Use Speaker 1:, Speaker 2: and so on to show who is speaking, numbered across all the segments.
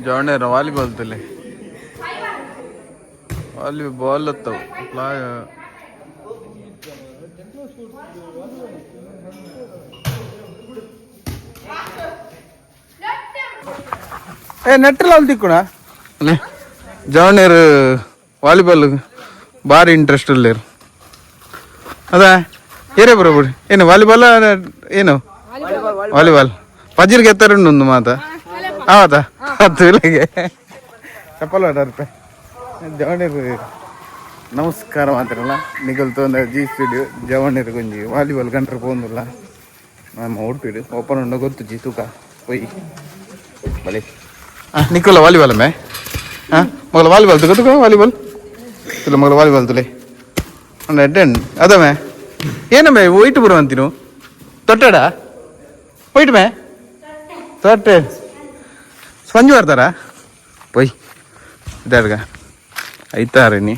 Speaker 1: ಜಾವಣೇರ volleyball ತಲೆ volleyball ಹತ್ತವು ನೆಟ್ಟಲ್ಲ ಅಲ್ಲಿ ತಿಕ್ಕೋಣ ಅಲ್ಲೇ ಜಾವಣೇರು ವಾಲಿಬಾಲ್ ಭಾರಿ ಇಂಟ್ರೆಸ್ಟ್ ಅಲ್ಲೇರು ಅದಾ ಏರೇ ಬರೋಬಿಡಿ ಏನು ವಾಲಿಬಾಲ್ ಏನು ವಾಲಿಬಾಲ್ ಪಜಿರ್ಗೆ ಎತ್ತರುಂಡು ಒಂದು ಮಾತ ಆವತ್ತಾ ಹತ್ತು ಇಲ್ಲಿಗೆ ಚಪ್ಪಲ್ ರೂಪಾಯಿ ಜವಣೀರು ನಮಸ್ಕಾರ ಮಾತ್ರಲ್ಲ ನಿಗಲ್ತು ಒಂದು ಜಿ ಸ್ಟುಡಿಯೋ ಜವಣೀರು ಕೊಂಜಿ ವಾಲಿಬಾಲ್ ಗಂಟ್ರೆ ಪೋಂದಿಲ್ಲ ನಮ್ಮ ಒಟ್ಟಿಡು ಓಪನ್ ಉಂಡು ಗೊತ್ತು ಜಿ ತೂಕ ಪೊಯ್ ಬಲಿ ನಿಕ್ಕಲ್ಲ ವಾಲಿಬಾಲ್ ಮೇ ಹಾಂ ಮಗಳ ವಾಲಿಬಾಲ್ ತುಕ ವಾಲಿಬಾಲ್ ತುಲ ಮಗಳ ವಾಲಿಬಾಲ್ ತುಲೆ ಎಡ್ಡೆಂಡು ಅದಮೇ ಏನಮ್ಮೆ ಒಯ್ಟು ಬರು ಅಂತೀನು ತೊಟ್ಟಡ ಒಯ್ಟು ಮೇ ತೊಟ್ಟೆ ಸ್ಪಂಜ್ ಬರ್ತಾರಾ ಪೊಯ್ ಇದಾಡ್ಗ ಐತಾರ ನೀ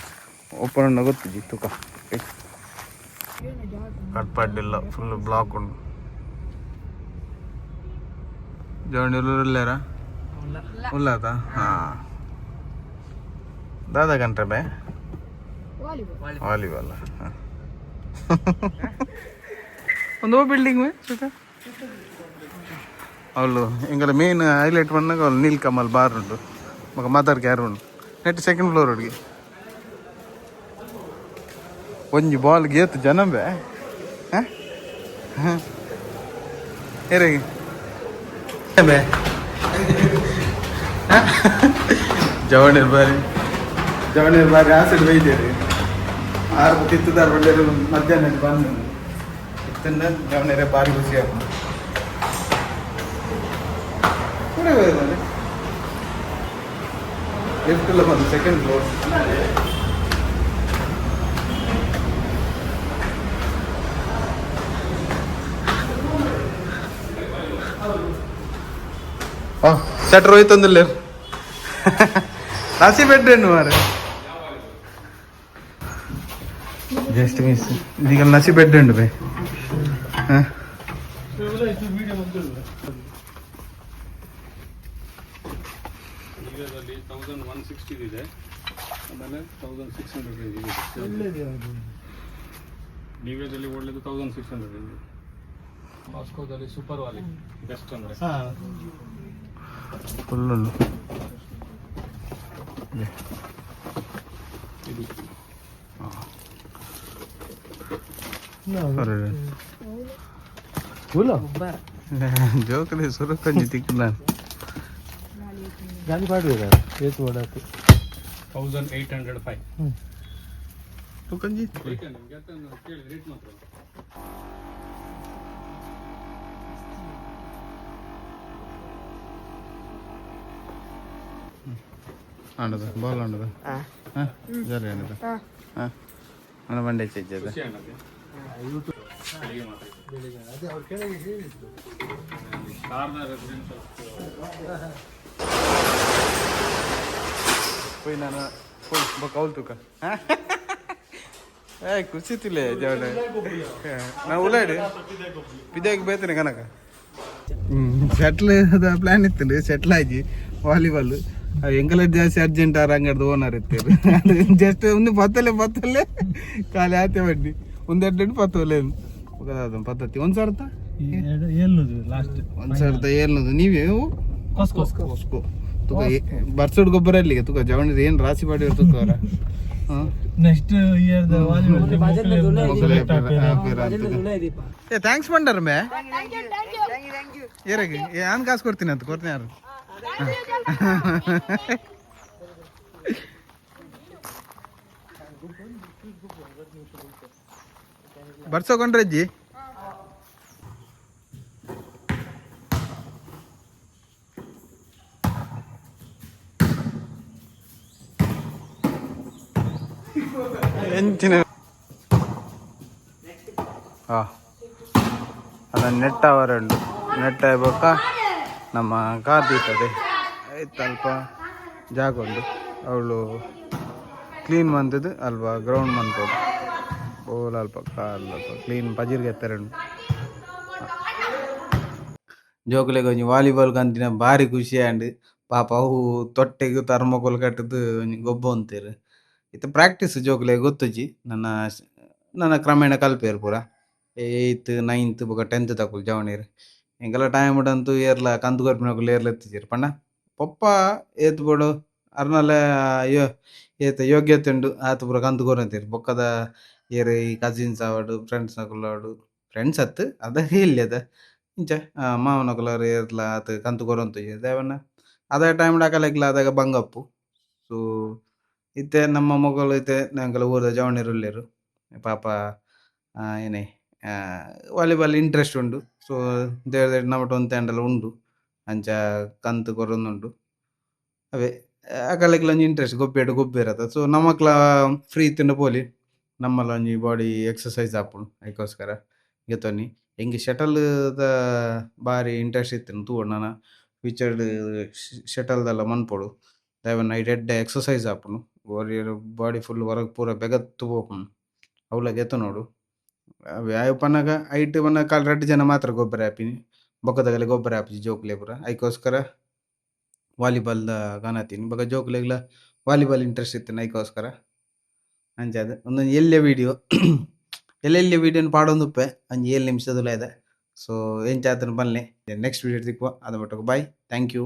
Speaker 1: ಓಪನ್ ಗೊತ್ತಿದ್ದಿ ತೂಕ ಕಟ್ಪಾಡಿಲ್ಲ ಫುಲ್ ಬ್ಲಾಕ್ ಉಂಡು ಜವಣಿಲ್ಲರ ಉಲ್ಲಾತ ಹಾಂ ದಾದಾ ಗಂಟ್ರೆ ಬೇ ವಾಲಿಬಾಲ್ ಹಾಂ ಒಂದು ಬಿಲ್ಡಿಂಗ್ ಮೇ ಸುತ್ತ ಅವಳು ಎಂಗಲ ಮೇನ್ ಹೈಲೈಟ್ ಬಂದಾಗ ಅವಳು ನೀಲ್ ಕಮಲ್ ಬಾರ್ ಉಂಟು ಮಗ ಮಾತಾಡ್ಕೆ ಯಾರು ಉಂಟು ನೆಟ್ ಸೆಕೆಂಡ್ ಫ್ಲೋರ್ ಹುಡುಗಿ ಒಂಜಿ ಬಾಲ್ ಗೇತು ಜನ ಬೇ ಹಾಂ ಏರಿಗೆ ಬೇ ಜವಣೀರ್ ಬಾರಿ ಆಸೆಡ್ ಬೈದೇರಿ ಆರು ತಿತ್ತದಾರ ಬಡ್ಡೇರು ಮಧ್ಯಾಹ್ನ ಬಂದು ಇತ್ತನ್ನ ಜವಣೀರೇ ಭಾರಿ ಖುಷಿ ಆಗ್ತದೆ ಲಿಫ್ಟ್ ಎಲ್ಲ ಬಂದು ಸೆಕೆಂಡ್ ಫ್ಲೋರ್ ಶಟ್ರ್ ಹೋಯ್ತಂದಿಲ್ಲ ರಾಸಿ ಬೆಡ್ರೇನು ಮಾರೆ ಜಸ್ಟ್ ಮಿಸ್ ಇದೀಗ ನಸಿ ಬೆಡ್ ಉಂಡು ಬೈ ಹಾಂ
Speaker 2: ಇದೆ ಆಮೇಲೆ 1600 ಇದೆ ಡಿವಿಯಲ್ಲಿ ಒಳ್ಳೆದು 1600 ಇದೆ ಮಾಸ್ಕೋದಲ್ಲಿ ಸೂಪರ್ ವಾಲಿ ಬೆಸ್ಟ್ ಅಂದ್ರೆ
Speaker 1: ಫುಲ್ಲು
Speaker 2: ಇದು
Speaker 1: ಜೋಕಲಿ ಸುರಕಂಜಿ ತಿಕ್ಕಲ್ಲ
Speaker 3: गाली पाडू येत वडात
Speaker 2: 1805
Speaker 1: तू कंजी
Speaker 2: ಕೇಳಿ ರೇಟ್ ಮಾತ್ರ
Speaker 1: ಆಂಡದ ಬಾಲ್ ಆಂಡದ ಹಾಂ ಜರಿ ಆಂಡದ ಹಾಂ ನನ್ನ ಮಂಡೆ ಚೆಜ್ಜದ
Speaker 3: ಅದೇ ಅವ್ರ ಕೆಳಗೆ ಹೇಳಿದ್ರು
Speaker 2: ಕಾರ್ದ ರೆಫರೆನ್ಸ್
Speaker 1: పోయి నాన్న పోయి కౌలు తుక ఏ కుసితిలే జవడ నా ఉలాడు ಪಿದಾಗಿ ಬೇತನೆ ಕನಕ ಸೆಟ್ಲ್ ಪ್ಲಾನ್ ಇತ್ತು ಸೆಟ್ಲ್ ಆಗಿ ವಾಲಿಬಾಲ್ ಎಂಕಲ ಜಾಸ್ತಿ ಅರ್ಜೆಂಟ್ ರಂಗಡ್ದು ಓನರ್ ಇತ್ತೇರು ಜಸ್ಟ್ ಒಂದು ಪತ್ತಲೆ ಖಾಲಿ ಆತೆ ಬಡ್ಡಿ ಒಂದೆರಡು ಪತ್ತಲೆ ಪದ್ಧತಿ ಒಂದು ಸಾವಿರ
Speaker 3: ಲಾಸ್ಟ್
Speaker 1: 1,700 ನೀವೇ ಕೋಸ್ಕೋ ತುಕ ಬರ್ಸೋಡ್ ಗೊಬ್ಬರ ಅಲ್ಲಿಗೆ ತುಕ ಜವಣಿ ಏನ್ ರಾಶಿ ಮಾಡಿ ತುಕ ಅವರ
Speaker 3: ನೆಕ್ಸ್ಟ್ ಇಯರ್
Speaker 1: ಥ್ಯಾಂಕ್ಸ್ ಬಂಡಾರ ಮೇ ಏರಾಗಿ ನಾನು ಕಾಸು ಕೊಡ್ತೀನಿ ಅಂತ ಕೊಡ್ತೀನಿ ಯಾರು ಬರ್ಸೋಕೊಂಡ್ರೆ ಅಜ್ಜಿ ಎಂಚಿನ ಹಾಂ ಅದನ್ನು ನೆಟ್ಟ ಅವರಲ್ಲು ನೆಟ್ಟ ಇವಾಗ ನಮ್ಮ ಕಾರ್ ತೀರ್ತದೆ ಆಯ್ತು ಅಲ್ಪ ಜಾಗ ಉಂಡು ಅವಳು ಕ್ಲೀನ್ ಮಂತದ್ದು ಅಲ್ವಾ ಗ್ರೌಂಡ್ ಮಂತದ್ದು ಬೋಲ್ ಅಲ್ಪ ಕಾಲ್ ಅಲ್ಪ ಕ್ಲೀನ್ ಪಜಿರ್ಗೆ ಎತ್ತರ ಜೋಕುಲೆಗ್ ಒಂಜಿ ವಾಲಿಬಾಲ್ ಕಂತಿನ ಬಾರಿ ಖುಷಿ ಆಂಡ್ ಪಾಪ ಅವು ತೊಟ್ಟೆಗ್ ಥರ್ಮೋಕೋಲ್ ಕಟ್ಟುದು ಒಂಜಿ ಗೊಬ್ಬ ಉಂತೇರ್. ಇತ್ತೆ ಪ್ರಾಕ್ಟೀಸ್ ಜೋಕುಲೆಗ್ ಗೊತ್ತುಜಿ ನನ್ನ ಕ್ರಮೇಣ ಕಲ್ಪೆರ್ ಪೂರ. 8th 9th ಬೊಕ 10th ತಕುಲು ಜವಣೆರ್. ಎಂಕಲ್ನ ಟೈಮ್ ಡ್ ಏರ್ಲ ಕಂತು ಕೊರ್ಪಿನಕುಲು ಏರ್ಲ ಎತ್ತಿಜೆರ್ ಪಂಡ ಪೊಪ್ಪ ಏತ್ ಬೋಡು ಅರ್ನಲ ಯೋ ಏತ್ ಯೋಗ್ಯತೆ ಉಂಡು ಆತ್ ಪೂರ ಕಂತು ಕೊರೊಂದೆರ್. ಬೊಕ್ಕದ ಏರ್ ಈ ಕಸಿನ್ಸ್ ಆವಡ್ ಫ್ರೆಂಡ್ಸ್ ನಕುಲು ಫ್ರೆಂಡ್ಸ್ ಅತ್ ಅದ ಎಲ್ಲ್ಯ ಅದ ಇಂಚ ಮಾಮನಕುಲರು ಏರ್ಲ ಆತ್ ಕಂತು ಕೊರೊಂತುಜೆರ್ ದಾಯೆಪಂಡ ಅದ ಟೈಮ್ ಡ್ ಅಕಲೆಗ್ಲ ಅದಾಗ ಬಂಗಪ್ಪು. ಸೊ ಇತ್ತೆ ನಮ್ಮ ಮೊಗಲು ಇತ್ತೆ ಎಂಕಲ್ನ ಊರದ ಜವಣೆರ್ ಉಲ್ಲೆರ್ ಪಾಪ ಏನೇ ವಾಲಿಬಾಲ್ ಇಂಟ್ರೆಸ್ಟ್ ಉಂಡು. ಸೊ ದೇವೆರ್ದ ನಮಟ್ ಒಂತೆಂಡಲ ಉಂಡು ಅಂಚ ಕಂತು ಕೊರೊಂದುಂಡು ಅವೆ ಅಕಲೆಗ್ಲ ಒಂಜಿ ಇಂಟ್ರೆಸ್ಟ್ ಗೊಬ್ಬೆಡ್ ಗೊಬ್ಬೆರೆ ಸೊ ನಮಕ್ಲ ಫ್ರೀ ಇತ್ತುಂಡ ಪೋಲಿ ನಮ್ಮಲ ಒಂಜಿ ಬಾಡಿ ಎಕ್ಸರ್ಸೈಸ್ ಆಪುಂಡು ಐಕೋಸ್ಕರ ಇಂಗತೊಂನಿ ಎಂಕ್ ಶಟಲ್ ದ ಬಾರಿ ಇಂಟ್ರೆಸ್ಟ್ ಇತ್ತ್ಂಡ್ ತೂವೊಡು ನನ ಫ್ಯೂಚರ್ಡ್ ಶಟಲ್ ದಾಲ ಮನ್ಪೊಡು ದಾಯೆಪಂಡ ಐಟ್ ಎಡ್ಡೆ ಎಕ್ಸರ್ಸೈಸ್ ಆಪುಂಡು ಬಾಡಿ ಫುಲ್ ವರಗ್ ಪೂರ ಬೆಗತ್ತು ಪೋಪುಂಡು ಅವ್ಲಕ್ ಎತ್ತುನೊಡು. ಅವೆ ಪನ್ನಗ ಐಟ್ ಪನ್ನ ಕಾಲ್ ರಡ್ಡ್ ಜನ ಮಾತ್ರ ಗೊಬ್ಬರೆ ಆಪಿನಿ ಬೊಕ್ಕದಗಲೆ ಗೊಬ್ಬರೆ ಆಪುಜಿ ಜೋಕುಲೆ ಪೂರ ಐಕೋಸ್ಕರ ವಾಲಿಬಾಲ್ ದ ಕನತಿನಿ ಬೊಕ ಜೋಕುಲೆಗ್ಲ ವಾಲಿಬಾಲ್ ಇಂಟ್ರೆಸ್ಟ್ ಇತ್ತ್ಂಡ್ ಐಕೋಸ್ಕರ ಅಂಚಾದ್ ಉಂದೊಂಜಿ ಎಲ್ಲ್ಯ ವೀಡಿಯೋ ಎಲ್ಲೆಲ್ಲ್ಯ ವೀಡಿಯೋನ್ ಪಾಡೊಂದುಪ್ಪೆ ಒಂಜಿ 7 ನಿಮಿಷದ ಉಲಾಯ್ದ. ಸೊ ಎಂಚಾತನ ಪನ್ಲೆ ನೆಕ್ಸ್ಟ್ ವೀಡಿಯೋ ತಿಕ್ಕುವ ಅದ ಬಟ್ಟುಗು ಬಾಯ್ ಥ್ಯಾಂಕ್ ಯು.